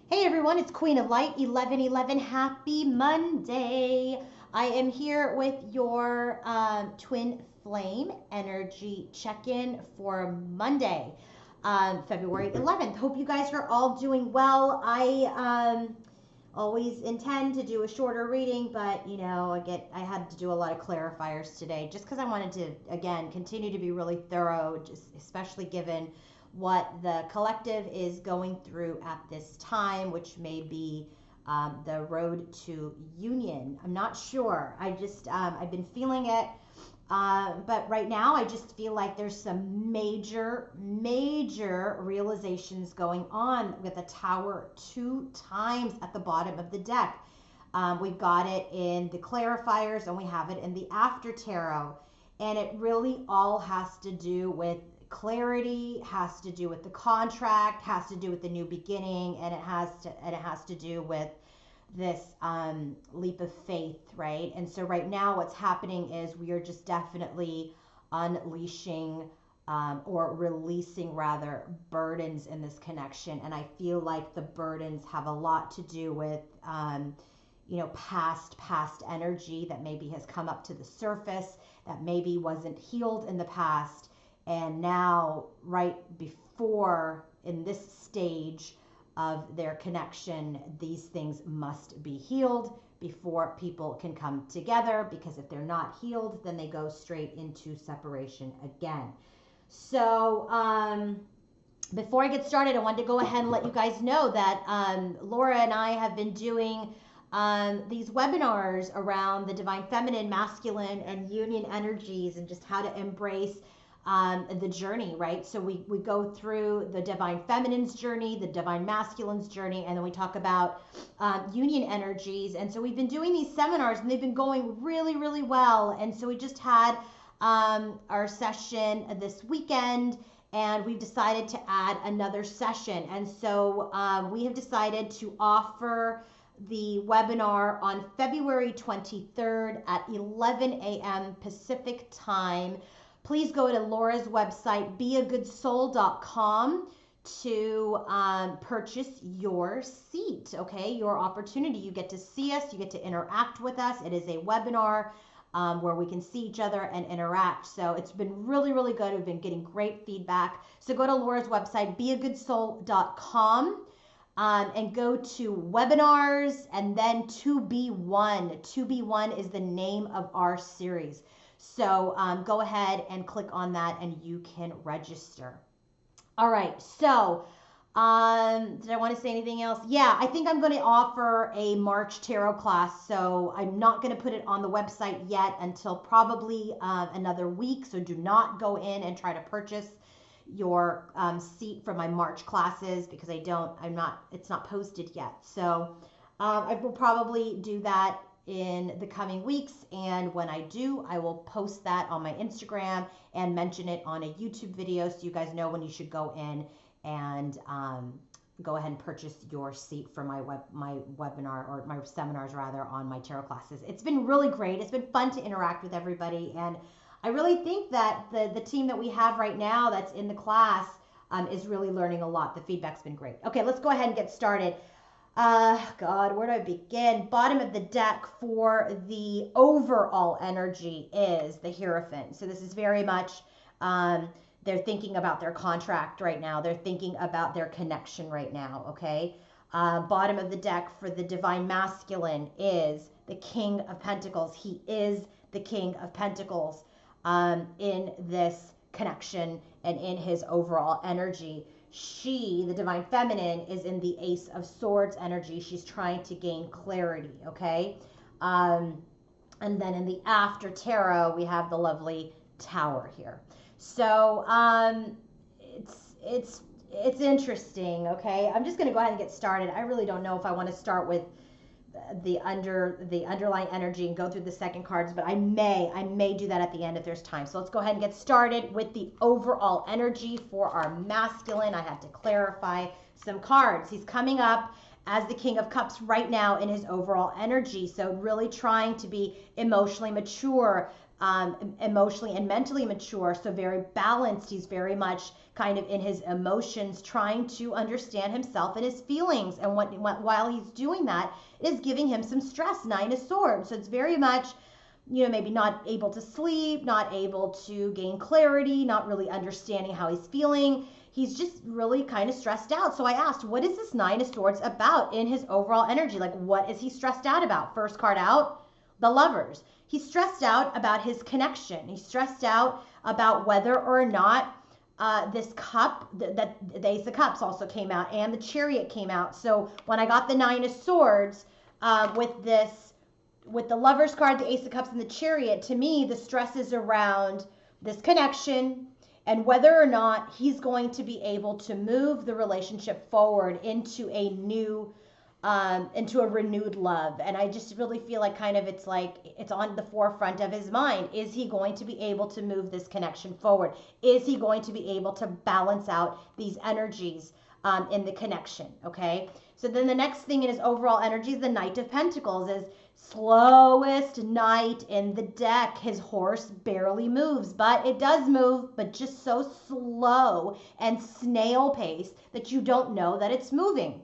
Hey everyone, it's Queen of Light 1111. Happy Monday. I am here with your twin flame energy check in for Monday, February 11th. Hope you guys are all doing well. I always intend to do a shorter reading, but I had to do a lot of clarifiers today just because I wanted to, again, continue to be really thorough, just especially given what the collective is going through at this time, which may be the road to union. I'm not sure. I've been feeling it. But right now, I just feel like there's some major realizations going on with the tower 2 times at the bottom of the deck. We've got it in the clarifiers and we have it in the after tarot. And it really all has to do with clarity, has to do with the contract, has to do with the new beginning, and it has to do with this leap of faith, right? And so right now what's happening is we are just definitely unleashing or releasing rather burdens in this connection. And I feel like the burdens have a lot to do with past energy that maybe has come up to the surface, that maybe wasn't healed in the past, and now right before in this stage of their connection, these things must be healed before people can come together, because if they're not healed, then they go straight into separation again. So before I get started, I wanted to go ahead and let you guys know that Laura and I have been doing these webinars around the divine feminine, masculine, and union energies, and just how to embrace the journey, right? So we go through the divine feminine's journey, the divine masculine's journey, and then we talk about union energies. And so we've been doing these seminars and they've been going really, really well. And so we just had our session this weekend, and we've decided to add another session. And so we have decided to offer the webinar on February 23rd at 11 a.m. Pacific time. Please go to Laura's website, beagoodsoul.com, to purchase your seat, okay? Your opportunity. You get to see us, you get to interact with us. It is a webinar where we can see each other and interact. So it's been really, really good. We've been getting great feedback. So go to Laura's website, beagoodsoul.com. And go to webinars and then 2B1. 2B1 is the name of our series. So go ahead and click on that and you can register. All right, so did I want to say anything else? Yeah, I think I'm going to offer a March tarot class. So I'm not going to put it on the website yet until probably another week. So do not go in and try to purchase your seat for my March classes, because it's not posted yet. So I will probably do that in the coming weeks, and when I do, I will post that on my Instagram and mention it on a YouTube video, so you guys know when you should go in and go ahead and purchase your seat for my webinar, or my seminars rather, on my tarot classes. It's been really great. It's been fun to interact with everybody, and I really think that the team that we have right now that's in the class is really learning a lot. The feedback's been great. Okay, let's go ahead and get started. God, where do I begin? Bottom of the deck for the overall energy is the Hierophant. So this is very much, they're thinking about their contract right now. They're thinking about their connection right now, okay? Bottom of the deck for the Divine Masculine is the King of Pentacles. He is the King of Pentacles in this connection and in his overall energy. She, the Divine Feminine, is in the Ace of Swords energy. She's trying to gain clarity, okay? And then in the After Tarot, we have the lovely Tower here. So it's interesting, okay? I'm just going to go ahead and get started. I really don't know if I want to start with the underlying energy and go through the second cards, but I may do that at the end if there's time. So let's go ahead and get started with the overall energy for our masculine. I had to clarify some cards. He's coming up as the King of Cups right now in his overall energy, so really trying to be emotionally mature, emotionally and mentally mature, so very balanced. He's very much kind of in his emotions, trying to understand himself and his feelings. And while he's doing that, it is giving him some stress. Nine of Swords. So it's very much, maybe not able to sleep, not able to gain clarity, not really understanding how he's feeling. He's just really kind of stressed out. So I asked, what is this Nine of Swords about in his overall energy? Like, what is he stressed out about? First card out, the Lovers. He's stressed out about his connection. He's stressed out about whether or not this cup, that the Ace of Cups also came out, and the Chariot came out. So when I got the Nine of Swords with the Lovers card, the Ace of Cups, and the Chariot, to me, the stress is around this connection and whether or not he's going to be able to move the relationship forward into a new, into a renewed love. And I just really feel like kind of it's on the forefront of his mind. Is he going to be able to move this connection forward? Is he going to be able to balance out these energies in the connection? Okay. So then the next thing in his overall energy is the Knight of Pentacles. Is slowest knight in the deck. His horse barely moves, but it does move, but just so slow and snail pace that you don't know that it's moving.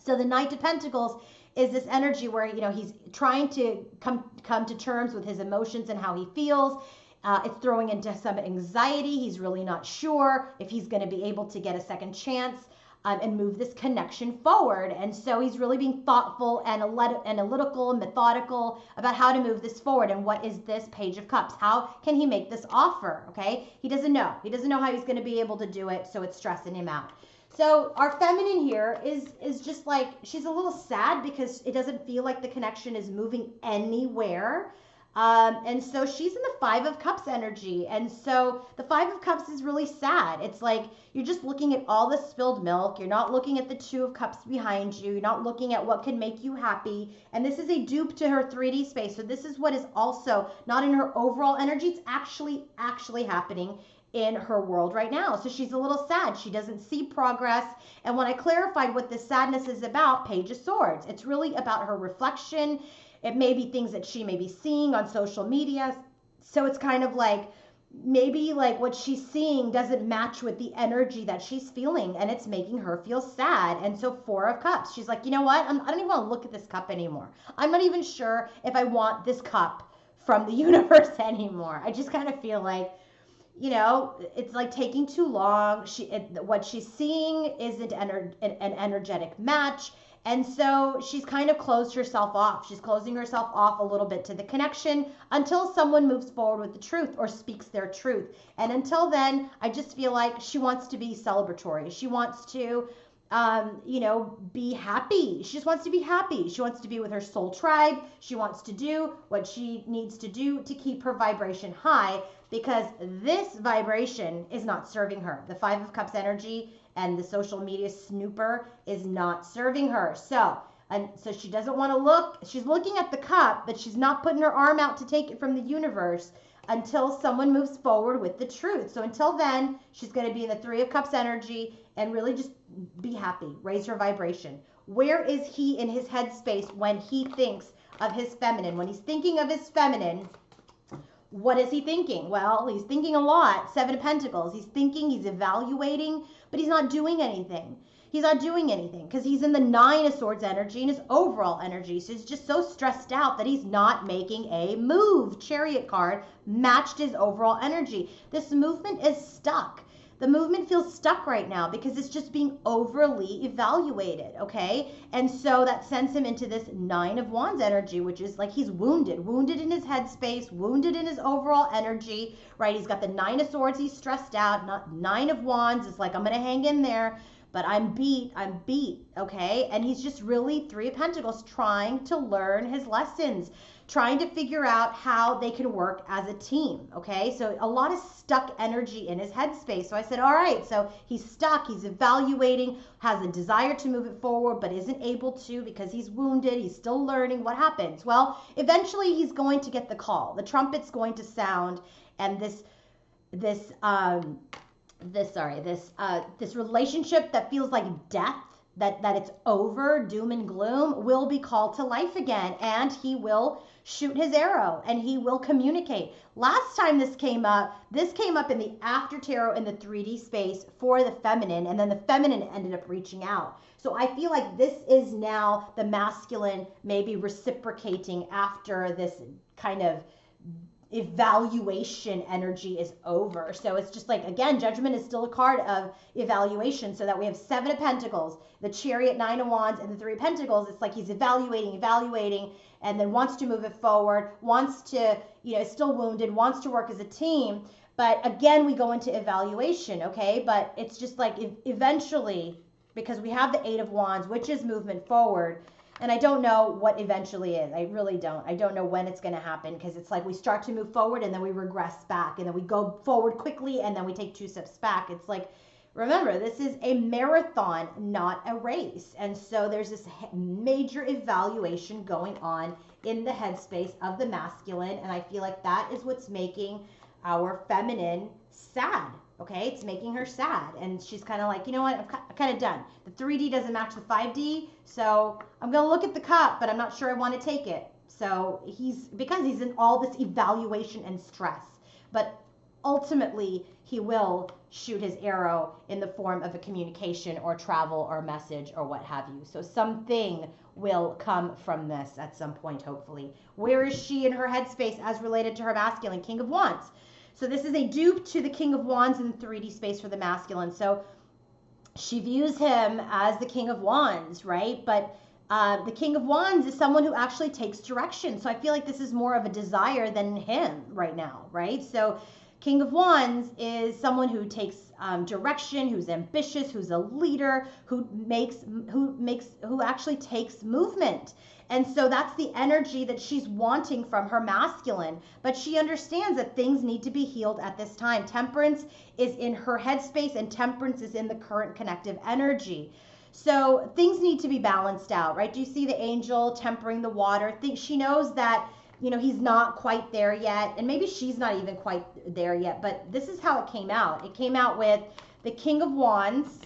So the Knight of Pentacles is this energy where, he's trying to come to terms with his emotions and how he feels. It's throwing into some anxiety. He's really not sure if he's going to be able to get a second chance and move this connection forward. And so he's really being thoughtful and analytical and methodical about how to move this forward. And what is this Page of Cups? How can he make this offer? Okay. He doesn't know. He doesn't know how he's going to be able to do it. So it's stressing him out. So our feminine here is just like, she's a little sad because it doesn't feel like the connection is moving anywhere. And so she's in the Five of Cups energy. And so the Five of Cups is really sad. It's like you're just looking at all the spilled milk. You're not looking at the Two of Cups behind you. You're not looking at what can make you happy. And this is a dupe to her 3D space. So this is what is also not in her overall energy. It's actually happening in her world right now. So she's a little sad. She doesn't see progress. And when I clarified what this sadness is about, Page of Swords, it's really about her reflection. It may be things that she may be seeing on social media. So it's kind of like, maybe like what she's seeing doesn't match with the energy that she's feeling, and it's making her feel sad. And so Four of Cups, she's like, you know what? I don't even want to look at this cup anymore. I'm not even sure if I want this cup from the universe anymore. I just kind of feel like, it's like taking too long. What she's seeing isn't an energetic match. And so she's kind of closed herself off. She's closing herself off a little bit to the connection until someone moves forward with the truth or speaks their truth. And until then, I just feel like she wants to be celebratory. She wants to, be happy. She just wants to be happy. She wants to be with her soul tribe. She wants to do what she needs to do to keep her vibration high, because this vibration is not serving her. The Five of Cups energy and the social media snooper is not serving her. So she doesn't want to look. She's looking at the cup, but she's not putting her arm out to take it from the universe until someone moves forward with the truth. So until then, she's going to be in the Three of Cups energy and really just be happy, raise her vibration. Where is he in his headspace when he thinks of his feminine? When he's thinking of his feminine, what is he thinking? Well, he's thinking a lot. Seven of Pentacles. He's thinking, he's evaluating, but he's not doing anything. He's not doing anything because he's in the Nine of Swords energy and his overall energy. So he's just so stressed out that he's not making a move. Chariot card matched his overall energy. This movement is stuck. The movement feels stuck right now because it's just being overly evaluated, okay? And so that sends him into this Nine of Wands energy, which is like he's wounded in his headspace, wounded in his overall energy, right? He's got the Nine of Swords, he's stressed out. Not Nine of Wands, it's like, I'm going to hang in there, but I'm beat, okay? And he's just really Three of Pentacles trying to learn his lessons, trying to figure out how they can work as a team, okay? So a lot of stuck energy in his headspace. So I said, all right, so he's stuck, he's evaluating, has a desire to move it forward, but isn't able to because he's wounded, he's still learning. What happens? Well, eventually he's going to get the call. The trumpet's going to sound, and this relationship that feels like death, that it's over, doom and gloom, will be called to life again, and he will shoot his arrow and he will communicate. Last time this came up in the after tarot in the 3D space for the feminine, and then the feminine ended up reaching out. So I feel like this is now the masculine maybe reciprocating after this kind of evaluation energy is over. So it's just like, again, Judgment is still a card of evaluation, so that we have 7 of Pentacles, the Chariot, 9 of Wands, and the 3 of Pentacles. It's like he's evaluating, and then wants to move it forward, wants to, is still wounded, wants to work as a team. But again, we go into evaluation, okay? But it's just like eventually, because we have the 8 of Wands, which is movement forward. And I don't know what eventually is. I really don't. I don't know when it's going to happen, because it's like we start to move forward and then we regress back, and then we go forward quickly and then we take 2 steps back. It's like, remember, this is a marathon, not a race. And so there's this major evaluation going on in the headspace of the masculine. And I feel like that is what's making our feminine sad. Okay, it's making her sad, and she's kind of like, you know what, I'm kind of done. The 3D doesn't match the 5D, so I'm gonna look at the cup, but I'm not sure I want to take it. So because he's in all this evaluation and stress, but ultimately he will shoot his arrow in the form of a communication or travel or message or what have you. So something will come from this at some point, hopefully. Where is she in her headspace as related to her masculine? King of Wands. So this is a dupe to the King of Wands in 3D space for the masculine. So she views him as the King of Wands, right? But the King of Wands is someone who actually takes direction. So I feel like this is more of a desire than him right now, right? So King of Wands is someone who takes direction, who's ambitious, who's a leader, who actually takes movement. And so that's the energy that she's wanting from her masculine. But she understands that things need to be healed at this time. Temperance is in her headspace, and Temperance is in the current connective energy. So things need to be balanced out, right? Do you see the angel tempering the water? She knows that, he's not quite there yet. And maybe she's not even quite there yet. But this is how it came out. It came out with the King of Wands,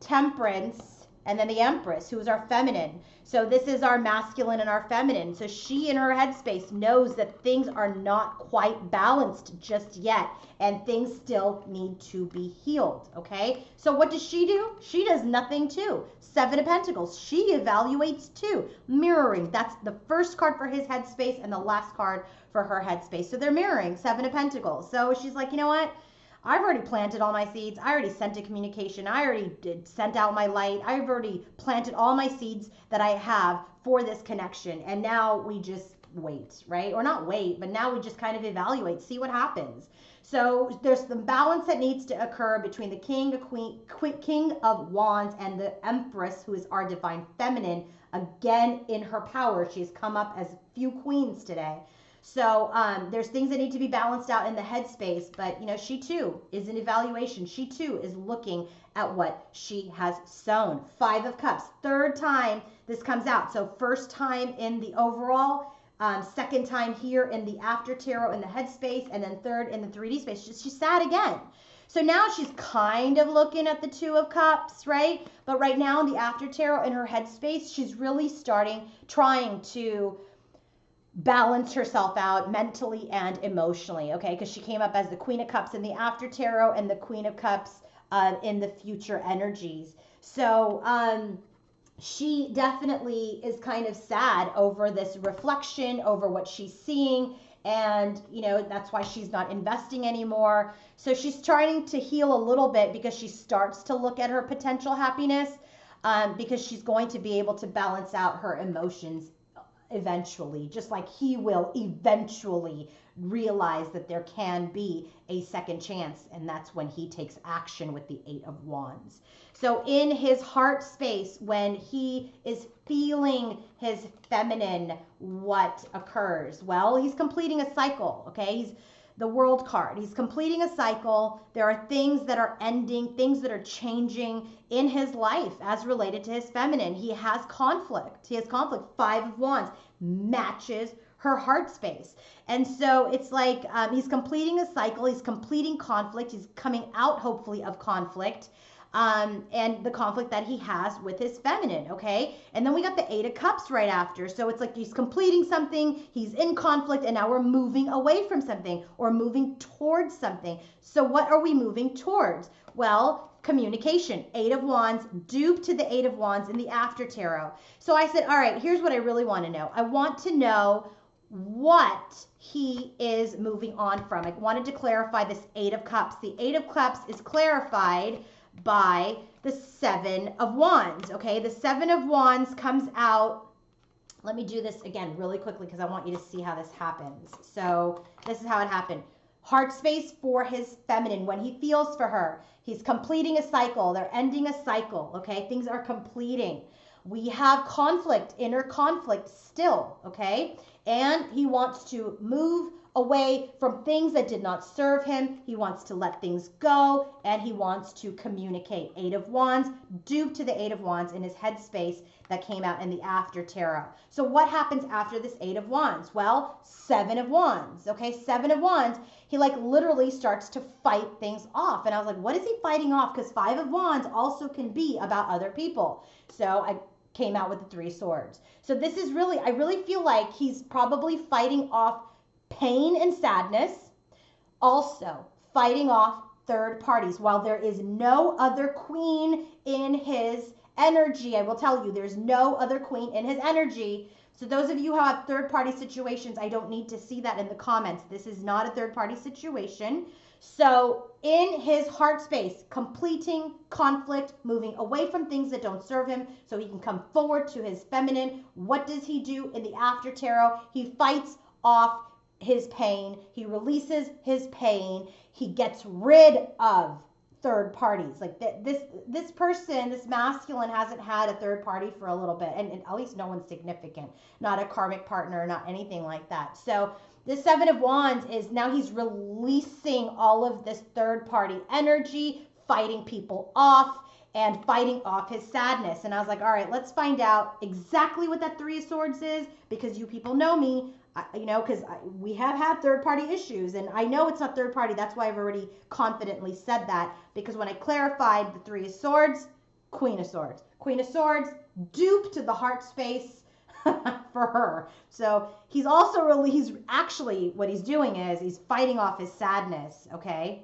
Temperance, and then the Empress, who is our feminine. So this is our masculine and our feminine. So she in her headspace knows that things are not quite balanced just yet, and things still need to be healed, okay? So what does she do? She does nothing too. 7 of Pentacles. She evaluates too. Mirroring. That's the first card for his headspace and the last card for her headspace. So they're mirroring, 7 of Pentacles. So she's like, you know what? I've already planted all my seeds. I already sent a communication. I already sent out my light. I've already planted all my seeds that I have for this connection. And now we just wait, right? Or not wait, but now we just kind of evaluate, see what happens. So there's some balance that needs to occur between the King of Wands and the Empress, who is our divine feminine. Again, in her power, she's come up as few queens today. So there's things that need to be balanced out in the headspace, but she too is in evaluation. She too is looking at what she has sown. 5 of Cups, 3rd time this comes out. So 1st time in the overall, 2nd time here in the after tarot in the headspace, and then 3rd in the 3D space. She's sad again. So now she's kind of looking at the 2 of Cups, right? But right now in the after tarot in her headspace, she's really trying to balance herself out mentally and emotionally, okay? Because she came up as the Queen of Cups in the after tarot and the Queen of Cups in the future energies. So she definitely is kind of sad over this reflection, over what she's seeing, and that's why she's not investing anymore. So she's trying to heal a little bit, because she starts to look at her potential happiness, because she's going to be able to balance out her emotions eventually, just like he will eventually realize that there can be a second chance, and that's when he takes action with the 8 of Wands. So in his heart space, when he is feeling his feminine, what occurs? Well, he's completing a cycle, okay? He's the World card. He's completing a cycle. There are things that are ending, things that are changing in his life as related to his feminine. He has conflict. 5 of Wands matches her heart space. And so it's like he's completing a cycle. He's completing conflict. He's coming out, hopefully, of conflict. and the conflict that he has with his feminine, okay? And then we got the Eight of Cups right after. So it's like he's completing something, he's in conflict, and now we're moving away from something or moving towards something. So what are we moving towards? Well, communication. Eight of Wands, dupe to the Eight of Wands in the after tarot. So I said, all right, here's what I really want to know. I want to know what he is moving on from. I wanted to clarify this Eight of Cups. The Eight of Cups is clarified by the Seven of Wands, okay? The Seven of Wands comes out. Let me do this again really quickly because I want you to see how this happens. So this is how it happened. Heart space for his feminine when he feels for her. He's completing a cycle. They're ending a cycle, okay? Things are completing. We have conflict, inner conflict still, okay? And he wants to move away from things that did not serve him. He wants to let things go, and he wants to communicate. Eight of Wands, dupe to the Eight of Wands in his headspace that came out in the after tarot. So what happens after this Eight of Wands? Well, Seven of Wands, okay? Seven of Wands, he like literally starts to fight things off. And I was like, what is he fighting off? Because Five of Wands also can be about other people. So I came out with the Three of Swords. So this is really, I really feel like he's probably fighting off pain and sadness, also fighting off third parties. While there is no other queen in his energy, I will tell you, there's no other queen in his energy. So those of you who have third party situations, I don't need to see that in the comments. This is not a third party situation. So in his heart space, completing conflict, moving away from things that don't serve him so he can come forward to his feminine. What does he do in the after tarot? He fights off his pain. He releases his pain. He gets rid of third parties. Like this person, this masculine hasn't had a third party for a little bit, and at least no one's significant, not a karmic partner, not anything like that. So the Seven of Wands is now he's releasing all of this third party energy, fighting people off and fighting off his sadness. And I was like, all right, let's find out exactly what that Three of Swords is, because you people know me. You know, because we have had third party issues, and I know it's not third party. That's why I've already confidently said that, because when I clarified the Three of Swords, Queen of Swords. Queen of Swords, dupe to the heart space for her. So he's also really, he's actually, what he's doing is he's fighting off his sadness, okay?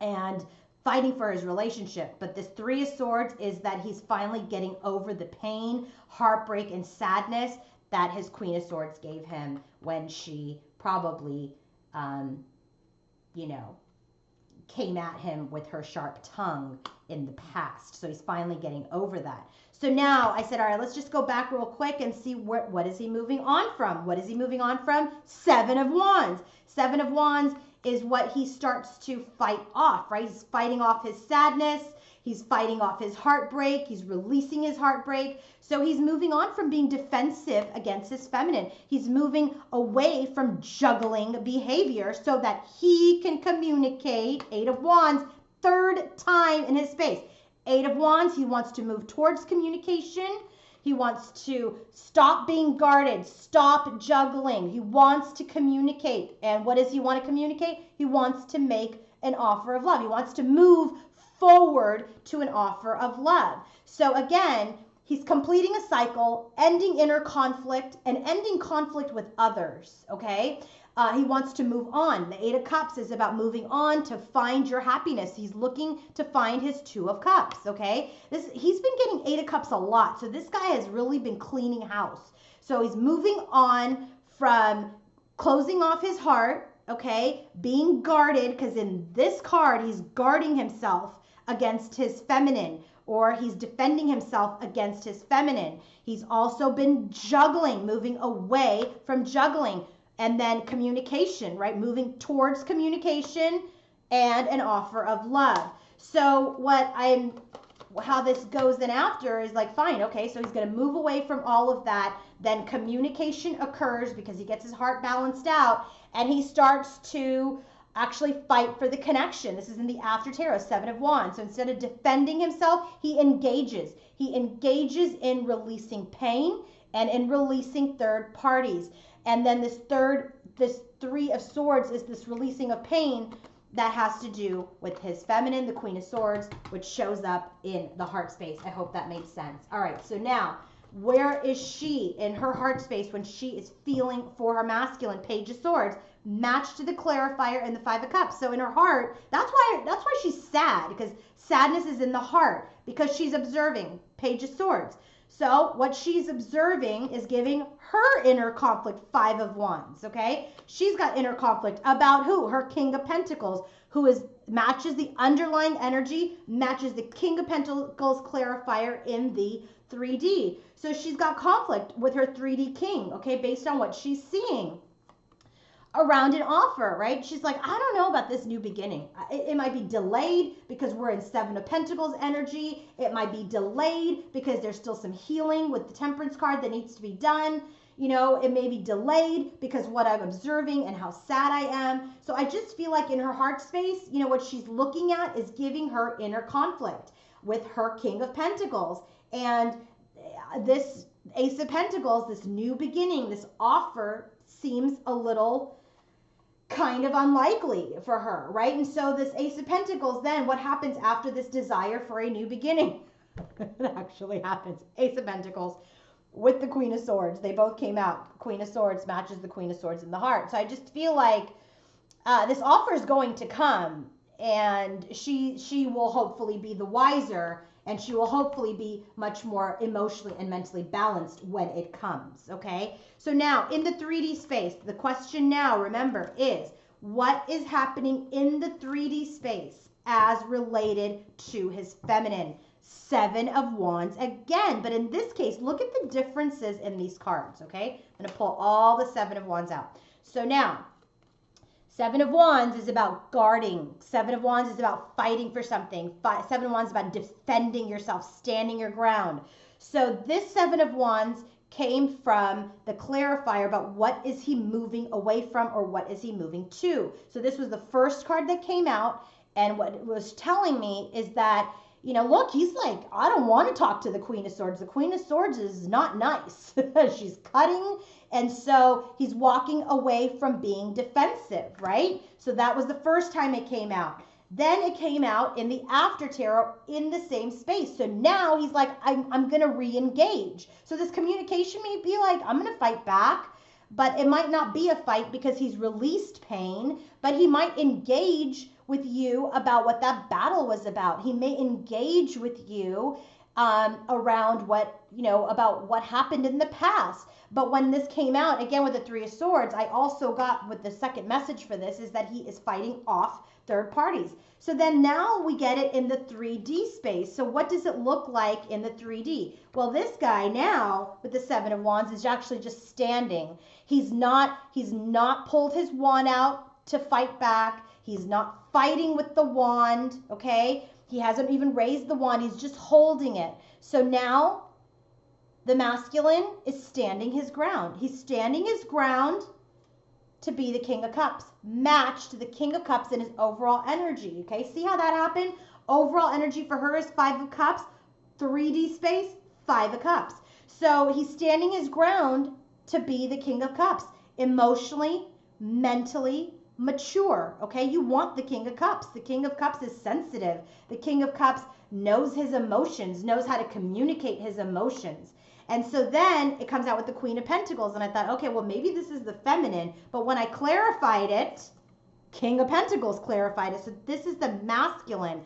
And fighting for his relationship. But this Three of Swords is that he's finally getting over the pain, heartbreak, and sadness that his Queen of Swords gave him when she probably, you know, came at him with her sharp tongue in the past. So he's finally getting over that. So now I said, all right, let's just go back real quick and see what is he moving on from? What is he moving on from? Seven of Wands. Seven of Wands is what he starts to fight off, right? He's fighting off his sadness. He's fighting off his heartbreak. He's releasing his heartbreak. So he's moving on from being defensive against his feminine. He's moving away from juggling behavior so that he can communicate. Eight of Wands, third time in his space. Eight of Wands, he wants to move towards communication. He wants to stop being guarded, stop juggling. He wants to communicate. And what does he want to communicate? He wants to make an offer of love. He wants to move forward to an offer of love. So again, he's completing a cycle, ending inner conflict, and ending conflict with others, okay? He wants to move on. The Eight of Cups is about moving on to find your happiness. He's looking to find his Two of Cups, okay? He's been getting Eight of Cups a lot, so this guy has really been cleaning house. So he's moving on from closing off his heart, okay, being guarded, because in this card, he's guarding himself against his feminine, or he's defending himself against his feminine. He's also been juggling, moving away from juggling, and then communication, right? Moving towards communication and an offer of love. So how this goes then after is like, fine, okay, so he's going to move away from all of that. Then communication occurs because he gets his heart balanced out, and he starts to actually fight for the connection. This is in the after tarot, Seven of Wands. So instead of defending himself, he engages. He engages in releasing pain and in releasing third parties. And then this Three of Swords is this releasing of pain. that has to do with his feminine, the Queen of Swords, which shows up in the heart space. I hope that made sense. All right, so now, where is she in her heart space when she is feeling for her masculine? Page of Swords, matched to the clarifier and the Five of Cups. So in her heart, that's why she's sad, because sadness is in the heart, because she's observing. Page of Swords. So what she's observing is giving her inner conflict, Five of Wands, okay? She's got inner conflict about who? Her King of Pentacles, who matches the underlying energy, matches the King of Pentacles clarifier in the 3D. So she's got conflict with her 3D king, okay, based on what she's seeing around an offer, right? She's like, I don't know about this new beginning. It might be delayed because we're in Seven of Pentacles energy. It might be delayed because there's still some healing with the Temperance card that needs to be done. You know, it may be delayed because what I'm observing and how sad I am. So I just feel like in her heart space, you know, what she's looking at is giving her inner conflict with her King of Pentacles. And this Ace of Pentacles, this new beginning, this offer seems a little kind of unlikely for her, right? And so this Ace of Pentacles, then what happens after this desire for a new beginning? It actually happens. Ace of Pentacles with the Queen of Swords. They both came out. Queen of Swords matches the Queen of Swords in the heart. So I just feel like this offer is going to come, and she will hopefully be the wiser, and she will hopefully be much more emotionally and mentally balanced when it comes, okay? So now, in the 3D space, the question now, remember, is what is happening in the 3D space as related to his feminine? Seven of Wands again, but in this case, look at the differences in these cards, okay? I'm going to pull all the Seven of Wands out. So now, Seven of Wands is about guarding. Seven of Wands is about fighting for something. Seven of Wands is about defending yourself, standing your ground. So this Seven of Wands came from the clarifier about what is he moving away from or what is he moving to. So this was the first card that came out, and what it was telling me is that, you know, look, he's like, I don't want to talk to the Queen of Swords. The Queen of Swords is not nice. She's cutting. And so he's walking away from being defensive, right? So that was the first time it came out. Then it came out in the after tarot in the same space. So now he's like, I'm going to re-engage. So this communication may be like, I'm going to fight back, but it might not be a fight because he's released pain, but he might engage with you about what that battle was about. He may engage with you around what, you know, about what happened in the past. But when this came out, again with the Three of Swords, I also got with the second message for this is that he is fighting off third parties. So then now we get it in the 3D space. So what does it look like in the 3D? Well, this guy now with the Seven of Wands is actually just standing. He's not pulled his wand out to fight back. He's not fighting with the wand, okay? He hasn't even raised the wand. He's just holding it. So now the masculine is standing his ground. He's standing his ground to be the King of Cups, matched to the King of Cups in his overall energy, okay? See how that happened? Overall energy for her is Five of Cups, 3D space, Five of Cups. So he's standing his ground to be the King of Cups, emotionally, mentally, mature, okay? You want the King of Cups. The King of Cups is sensitive. The King of Cups knows his emotions, knows how to communicate his emotions. And so then it comes out with the Queen of Pentacles, and I thought, okay, well, maybe this is the feminine, but when I clarified it, King of Pentacles clarified it, so this is the masculine,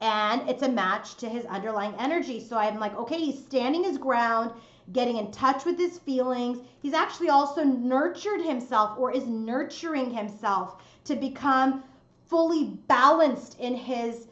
and it's a match to his underlying energy. So I'm like, okay, he's standing his ground, getting in touch with his feelings. He's actually also nurtured himself or is nurturing himself to become fully balanced in his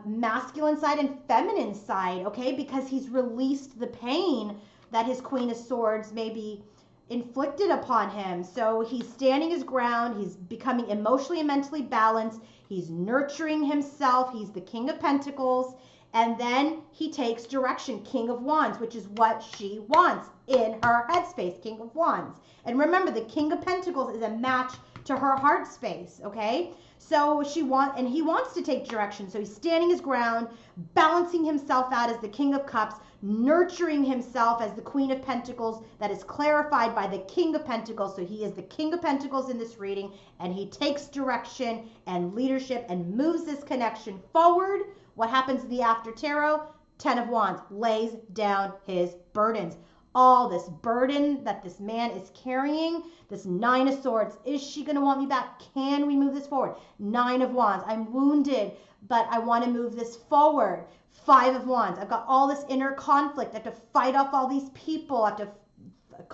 masculine side and feminine side, okay? Because he's released the pain that his Queen of Swords maybe inflicted upon him. So he's standing his ground. He's becoming emotionally and mentally balanced. He's nurturing himself. He's the King of Pentacles. And then he takes direction, King of Wands, which is what she wants in her headspace, King of Wands. And remember, the King of Pentacles is a match to her heart space, okay? So he wants to take direction. So he's standing his ground, balancing himself out as the King of Cups, nurturing himself as the Queen of Pentacles that is clarified by the King of Pentacles. So he is the King of Pentacles in this reading, and he takes direction and leadership and moves this connection forward. What happens in the after tarot? 10 of Wands, lays down his burdens. All this burden that this man is carrying, this 9 of Swords. Is she going to want me back? Can we move this forward? 9 of Wands. I'm wounded, but I want to move this forward. 5 of Wands. I've got all this inner conflict. I have to fight off all these people.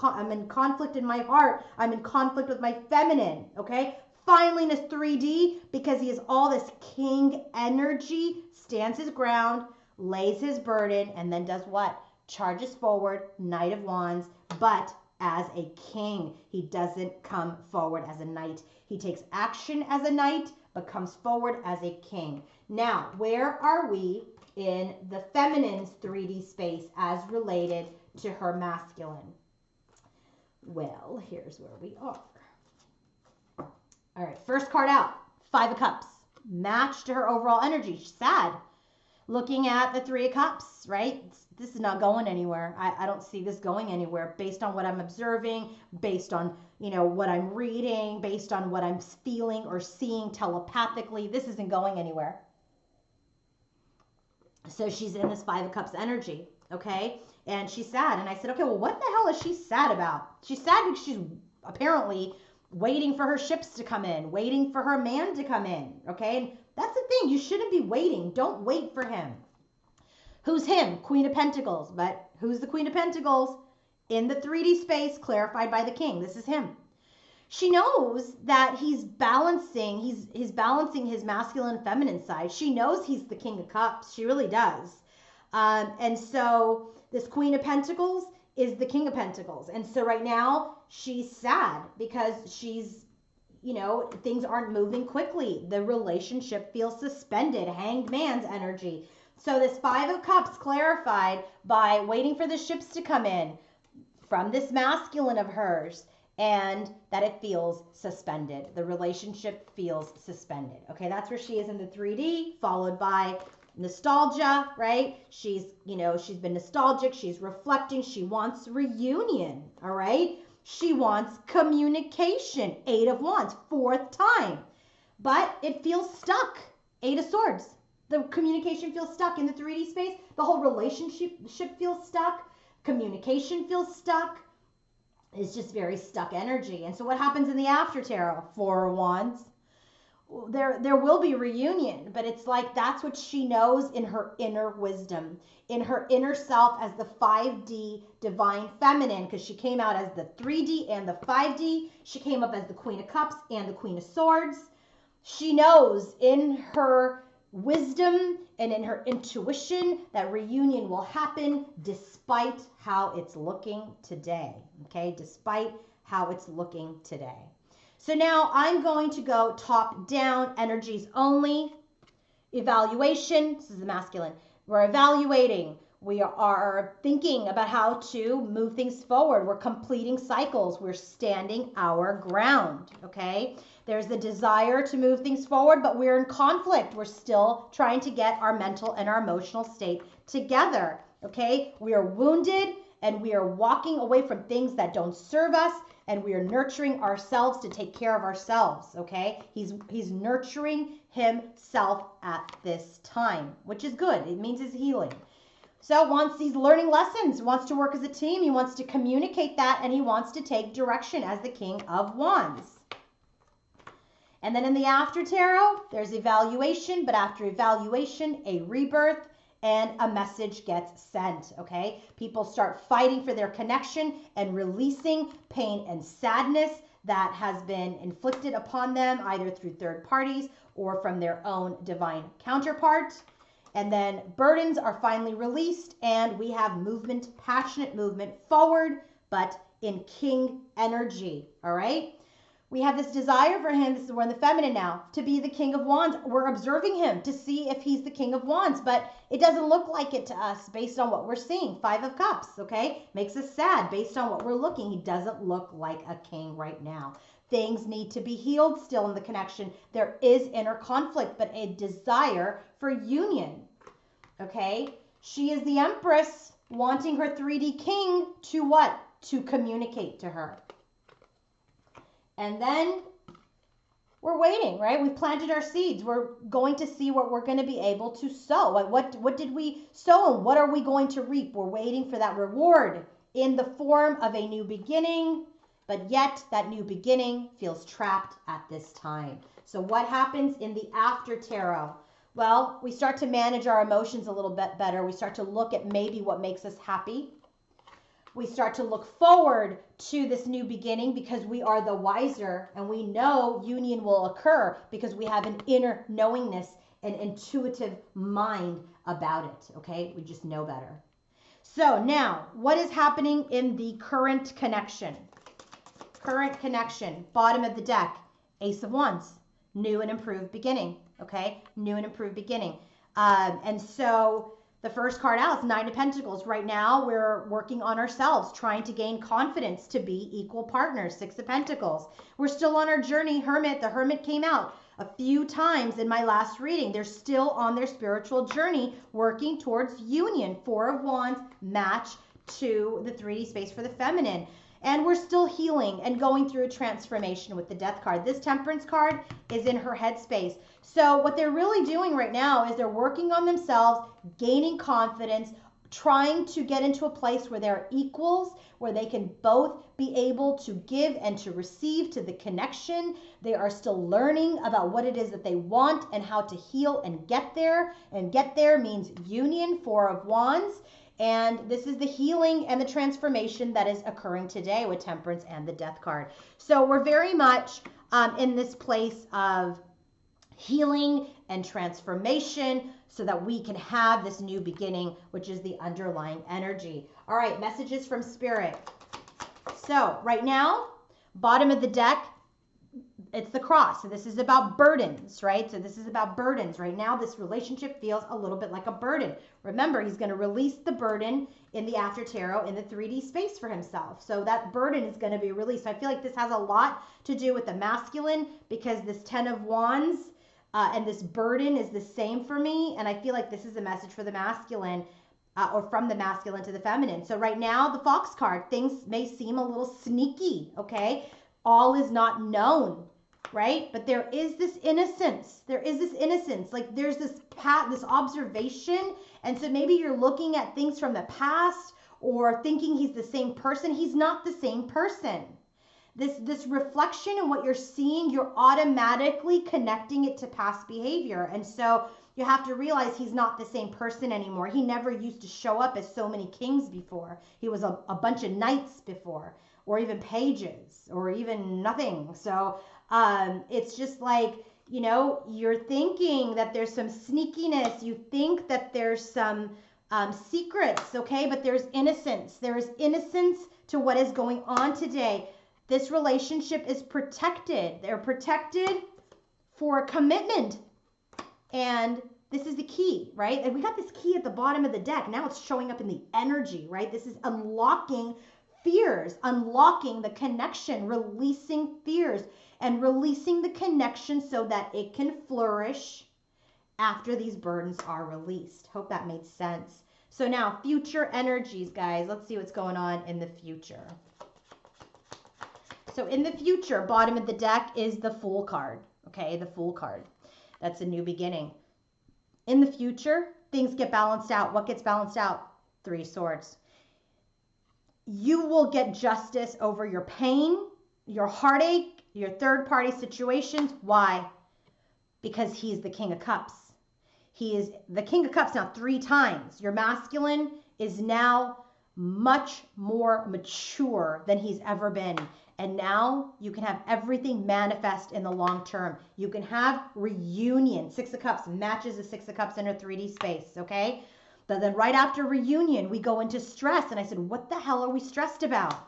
I'm in conflict in my heart. I'm in conflict with my feminine. Okay. Finally, in his 3D, because he has all this king energy, stands his ground, lays his burden, and then does what? Charges forward, Knight of Wands, but as a king. He doesn't come forward as a knight. He takes action as a knight, but comes forward as a king. Now, where are we in the feminine's 3D space as related to her masculine? Well, here's where we are. All right, first card out, 5 of Cups. Match to her overall energy. She's sad. Looking at the 3 of Cups, right? This is not going anywhere. I don't see this going anywhere based on what I'm observing, based on, what I'm reading, based on what I'm feeling or seeing telepathically. This isn't going anywhere. So she's in this 5 of Cups energy, okay? And she's sad. And I said, okay, well, what the hell is she sad about? She's sad because she's apparently waiting for her ships to come in, waiting for her man to come in, okay? And that's the thing. You shouldn't be waiting. Don't wait for him. Who's him? Queen of Pentacles. But who's the Queen of Pentacles? In the 3D space, clarified by the King. This is him. She knows that he's balancing his masculine and feminine side. She knows he's the King of Cups. She really does. And so this Queen of Pentacles is the King of Pentacles. And so right now she's sad because she's, things aren't moving quickly. The relationship feels suspended. Hanged Man's energy. So this 5 of Cups clarified by waiting for the ships to come in from this masculine of hers, and that it feels suspended. The relationship feels suspended. Okay, that's where she is in the 3D, followed by nostalgia, right? She's been nostalgic. She's reflecting. She wants reunion, all right? She wants communication. 8 of Wands, 4th time. But it feels stuck. 8 of Swords. The communication feels stuck in the 3D space. The whole relationship feels stuck. Communication feels stuck. It's just very stuck energy. And so what happens in the after tarot? 4 of Wands. There will be reunion, but it's like that's what she knows in her inner wisdom, in her inner self as the 5D divine feminine, because she came out as the 3D and the 5D. She came up as the Queen of Cups and the Queen of Swords. She knows in her wisdom and in her intuition that reunion will happen despite how it's looking today. Okay, despite how it's looking today. So now I'm going to go top down, energies only, evaluation. This is the masculine. We're evaluating. We are thinking about how to move things forward. We're completing cycles. We're standing our ground. Okay. There's the desire to move things forward, but we're in conflict. We're still trying to get our mental and our emotional state together. Okay. We are wounded and we are walking away from things that don't serve us. And we are nurturing ourselves to take care of ourselves, okay? He's nurturing himself at this time, which is good. It means he's healing. So once he's learning lessons, wants to work as a team, he wants to communicate that, and he wants to take direction as the King of Wands. And then in the after tarot, there's evaluation, but after evaluation, a rebirth, and a message gets sent, okay? People start fighting for their connection and releasing pain and sadness that has been inflicted upon them either through third parties or from their own divine counterpart. And then burdens are finally released and we have movement, passionate movement forward, but in king energy, all right? We have this desire for him, this is we're in the feminine now, to be the King of Wands. We're observing him to see if he's the King of Wands, but it doesn't look like it to us based on what we're seeing. 5 of Cups, okay? Makes us sad based on what we're looking. He doesn't look like a king right now. Things need to be healed still in the connection. There is inner conflict, but a desire for union, okay? She is the Empress. wanting her 3D king to what? To communicate to her. And then we're waiting, right? We've planted our seeds. We're going to see what we're going to be able to sow. What did we sow? What are we going to reap? We're waiting for that reward in the form of a new beginning, but yet that new beginning feels trapped at this time. So what happens in the after tarot? Well, we start to manage our emotions a little bit better. We start to look at maybe what makes us happy. We start to look forward to this new beginning because we are the wiser and we know union will occur because we have an inner knowingness and intuitive mind about it, okay? We just know better. So now, what is happening in the current connection? Current connection, bottom of the deck, Ace of Wands, new and improved beginning, okay? New and improved beginning. And so the first card out is Nine of Pentacles. Right now, we're working on ourselves, trying to gain confidence to be equal partners. Six of Pentacles. We're still on our journey. Hermit. The Hermit came out a few times in my last reading. They're still on their spiritual journey, working towards union. Four of Wands, match to the 3D space for the feminine. And we're still healing and going through a transformation with the Death card. This Temperance card is in her headspace. So what they're really doing right now is they're working on themselves, gaining confidence, trying to get into a place where they're equals, where they can both be able to give and to receive to the connection. They are still learning about what it is that they want and how to heal and get there. And get there means union, Four of Wands. And this is the healing and the transformation that is occurring today with Temperance and the Death card. So we're very much in this place of healing and transformation so that we can have this new beginning, which is the underlying energy. All right, messages from Spirit. So right now, bottom of the deck, it's the cross. So this is about burdens, right? So this is about burdens. Right now, this relationship feels a little bit like a burden. Remember, he's going to release the burden in the after tarot in the 3D space for himself. So that burden is going to be released. So I feel like this has a lot to do with the masculine because this 10 of Wands and this burden is the same for me. And I feel like this is a message for the masculine or from the masculine to the feminine. So right now, the Fox card, things may seem a little sneaky, okay? All is not known, right? But there is this innocence. There is this innocence. Like there's this this observation. And so maybe you're looking at things from the past or thinking he's the same person. He's not the same person. This reflection and what you're seeing, you're automatically connecting it to past behavior. And so you have to realize he's not the same person anymore. He never used to show up as so many kings before. He was a bunch of knights before, or even pages, or even nothing. So it's just like, you know, you're thinking that there's some sneakiness. You think that there's some secrets, okay? But there's innocence. There is innocence to what is going on today. This relationship is protected. They're protected for commitment. And this is the key, right? And we got this key at the bottom of the deck. Now it's showing up in the energy, right? This is unlocking fears, unlocking the connection, releasing fears, and releasing the connection so that it can flourish after these burdens are released. Hope that made sense. So now, future energies, guys. Let's see what's going on in the future. So in the future, bottom of the deck is the Fool card. Okay, the Fool card. That's a new beginning. In the future, things get balanced out. What gets balanced out? Three Swords. You will get justice over your pain, your heartache, your third-party situations. Why? Because he's the King of Cups. He is the King of Cups now 3 times. Your masculine is now much more mature than he's ever been. And now you can have everything manifest in the long term. You can have reunion. 6 of Cups matches the 6 of Cups in a 3D space, okay? But then right after reunion, we go into stress. And I said, what the hell are we stressed about?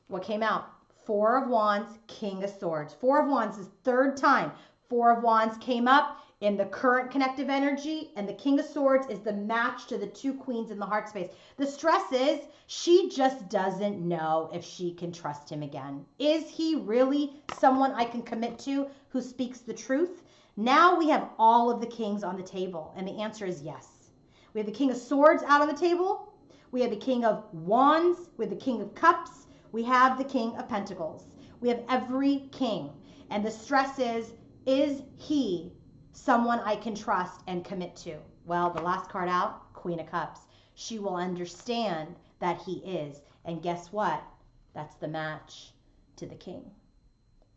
What came out? 4 of Wands, King of Swords. 4 of Wands is 3rd time. 4 of Wands came up in the current connective energy, and the King of Swords is the match to the 2 Queens in the heart space. The stress is she just doesn't know if she can trust him again. Is he really someone I can commit to who speaks the truth? Now we have all of the kings on the table, and the answer is yes. We have the King of Swords out on the table. We have the King of Wands with the King of Cups. We have the King of Pentacles. We have every king. And the stress is he someone I can trust and commit to? Well, the last card out, Queen of Cups. She will understand that he is. And guess what? That's the match to the king.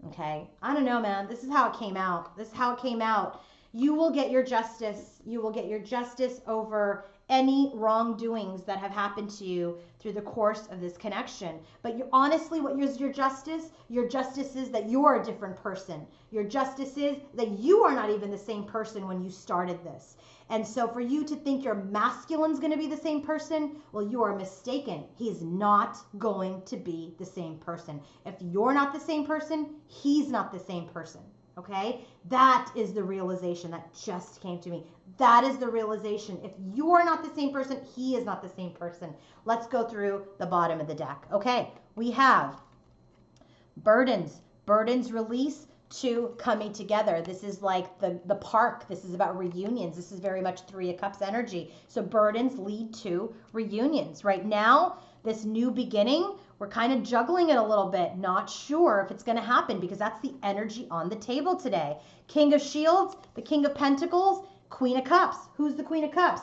Okay? I don't know, man. This is how it came out. This is how it came out. You will get your justice. You will get your justice over any wrongdoings that have happened to you through the course of this connection. But honestly, what is your justice? Your justice is that you're a different person. Your justice is that you are not even the same person when you started this. And so for you to think your masculine's going to be the same person, well, you are mistaken. He's not going to be the same person. If you're not the same person, he's not the same person. Okay? That is the realization that just came to me. That is the realization. If you are not the same person, he is not the same person. Let's go through the bottom of the deck. Okay, we have burdens. Burdens release to coming together. This is like the park. This is about reunions. This is very much Three of Cups energy. So burdens lead to reunions. Right now, this new beginning, we're kind of juggling it a little bit. Not sure if it's going to happen because that's the energy on the table today. King of Shields, the King of Pentacles, Queen of Cups. Who's the Queen of Cups?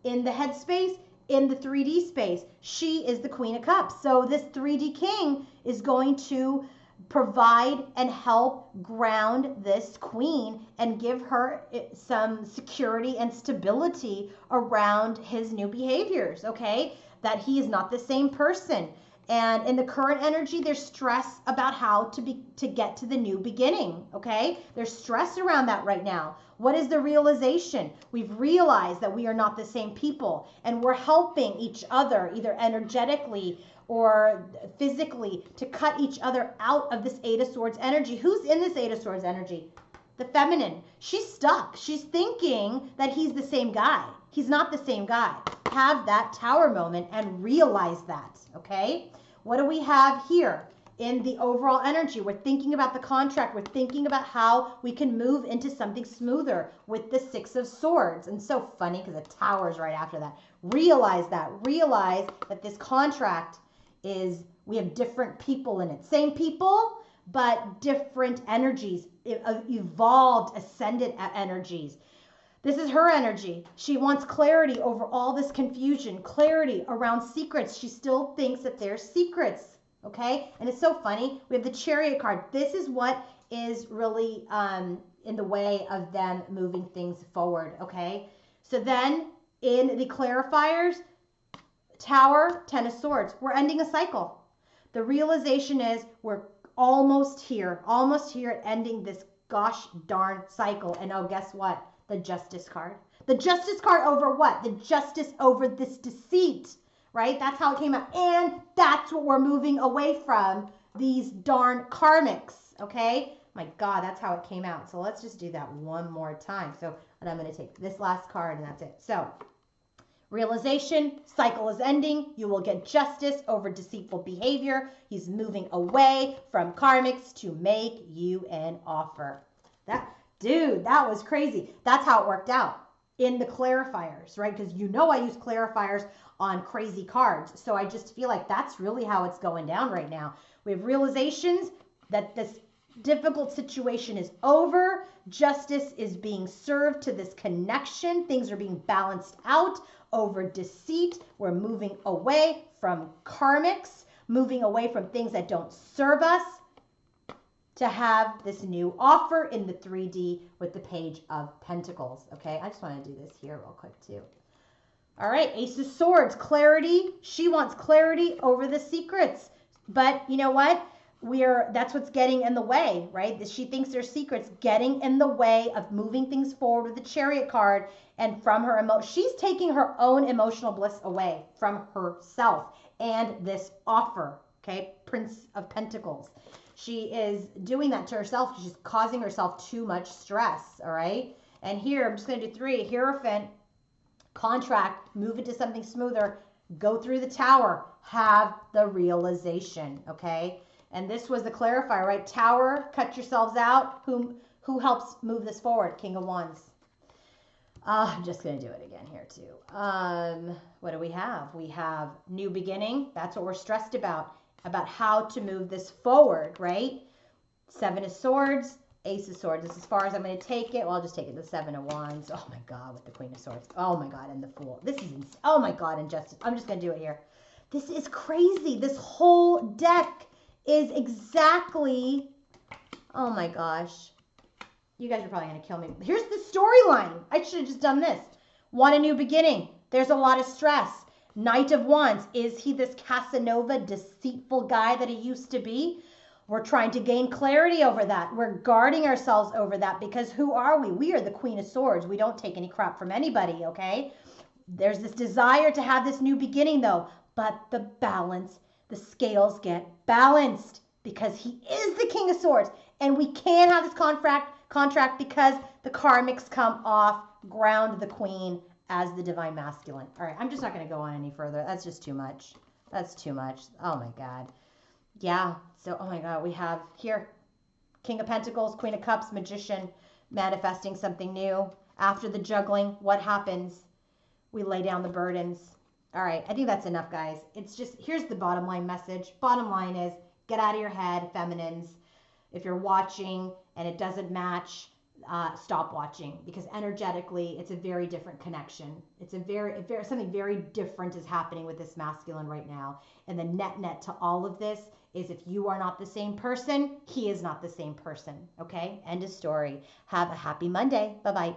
In the headspace, in the 3D space, she is the Queen of Cups. So this 3D king is going to provide and help ground this queen and give her some security and stability around his new behaviors, okay? That he is not the same person. And in the current energy, there's stress about how to get to the new beginning, okay? There's stress around that right now. What is the realization? We've realized that we are not the same people, and we're helping each other either energetically or physically to cut each other out of this Eight of Swords energy. Who's in this Eight of Swords energy? The feminine. She's stuck. She's thinking that he's the same guy. He's not the same guy. Have that Tower moment and realize that, okay? What do we have here in the overall energy? We're thinking about the contract. We're thinking about how we can move into something smoother with the Six of Swords. And so funny because the Tower is right after that. Realize that. Realize that this contract is, we have different people in it. Same people, but different energies, evolved, ascended energies. This is her energy. She wants clarity over all this confusion, clarity around secrets. She still thinks that there's secrets, okay? And it's so funny. We have the Chariot card. This is what is really in the way of them moving things forward, okay? So then in the clarifiers, Tower, Ten of Swords. We're ending a cycle. The realization is we're almost here at ending this gosh darn cycle. And oh, guess what? The Justice card. The Justice card over what? The justice over this deceit, right? That's how it came out. And that's what we're moving away from, these darn karmics, okay? My God, that's how it came out. So let's just do that one more time. So, and I'm going to take this last card and that's it. So, realization, cycle is ending. You will get justice over deceitful behavior. He's moving away from karmics to make you an offer. Dude, that was crazy. That's how it worked out in the clarifiers, right? Because you know I use clarifiers on crazy cards. So I just feel like that's really how it's going down right now. We have realizations that this difficult situation is over. Justice is being served to this connection. Things are being balanced out over deceit. We're moving away from karmics, moving away from things that don't serve us, to have this new offer in the 3D with the Page of Pentacles. Okay, I just want to do this here real quick too. All right, Ace of Swords, clarity. She wants clarity over the secrets. But you know what? That's what's getting in the way, right? She thinks there's secrets getting in the way of moving things forward with the Chariot card, and from her she's taking her own emotional bliss away from herself and this offer, okay? Prince of Pentacles. She is doing that to herself. She's causing herself too much stress, all right? And here, I'm just going to do 3. Hierophant, contract, move into something smoother, go through the Tower, have the realization, okay? And this was the clarifier, right? Tower, cut yourselves out. Who helps move this forward? King of Wands. I'm just going to do it again here too. What do we have? We have new beginning. That's what we're stressed about how to move this forward, right? Seven of Swords, Ace of Swords. This is as far as I'm going to take it. Well, I'll just take it to Seven of Wands. Oh my God, with the Queen of Swords. Oh my God, and the Fool. This is, oh my God, Injustice. I'm just going to do it here. This is crazy. This whole deck is exactly, oh my gosh. You guys are probably going to kill me. Here's the storyline. I should have just done this. Want a new beginning. There's a lot of stress. Knight of Wands. Is he this Casanova, deceitful guy that he used to be? We're trying to gain clarity over that. We're guarding ourselves over that because who are we? We are the Queen of Swords. We don't take any crap from anybody, okay? There's this desire to have this new beginning though, but the balance, the scales get balanced because he is the King of Swords and we can't have this contract because the karmics come off, ground the Queen as the Divine Masculine. All right, I'm just not going to go on any further. That's just too much. That's too much. Oh my God. Yeah. So, oh my God, we have here King of Pentacles, Queen of Cups, Magician, manifesting something new. After the juggling, what happens? We lay down the burdens. All right, I think that's enough, guys. It's just, here's the bottom line message. Bottom line is get out of your head, feminines. If you're watching and it doesn't match, stop watching because energetically it's a very different connection. It's a very something very different is happening with this masculine right now. And the net to all of this is if you are not the same person, he is not the same person. Okay? End of story. Have a happy Monday. Bye-bye.